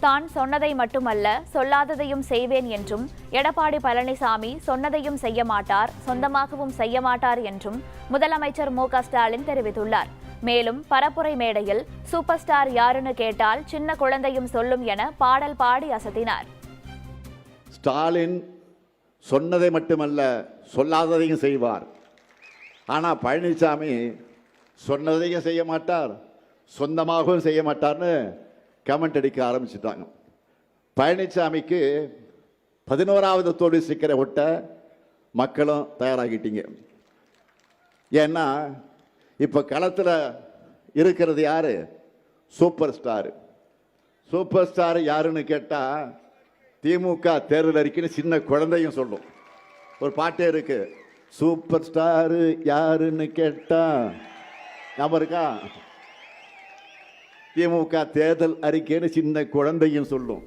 தான் சொன்னதை மட்டுமல்ல சொல்லாததையும் செய்வேன் என்றும், எடப்பாடி பழனிசாமி சொன்னதையும் செய்ய மாட்டார், சொந்தமாகவும் செய்ய மாட்டார் என்றும் முதலமைச்சர் மு.க.ஸ்டாலின் தெரிவித்துள்ளார். மேலும் பரப்புரை மேடையில் சூப்பர் ஸ்டார் யாருன்னு கேட்டால் சின்ன குழந்தையும் சொல்லும் என பாடல் பாடி அசத்தினார். ஸ்டாலின் சொன்னதை மட்டுமல்ல சொல்லாததையும் செய்வார். ஆனால் பழனிசாமி சொன்னதையும் செய்ய மாட்டார், சொந்தமாகவும் செய்ய மாட்டார்னு கமெண்ட் அடிக்க ஆரம்பிச்சுட்டாங்க. பழனிசாமிக்கு 11வது தோல்வி சிக்கரை ஒட்ட மக்களும் தயாராகிட்டீங்க. ஏன்னா இப்போ களத்தில் இருக்கிறது யாரு? Super star. சூப்பர் ஸ்டார் யாருன்னு கேட்டால் திமுக தேர்தல் அறிக்கைன்னு சின்ன குழந்தையும் சொல்லும். ஒரு பாட்டே இருக்கு, சூப்பர் ஸ்டாரு யாருன்னு கேட்டா. ஞாபகம் இருக்கா? திமுக தேர்தல் அறிக்கைன்னு சின்ன குழந்தையும் சொல்லும்.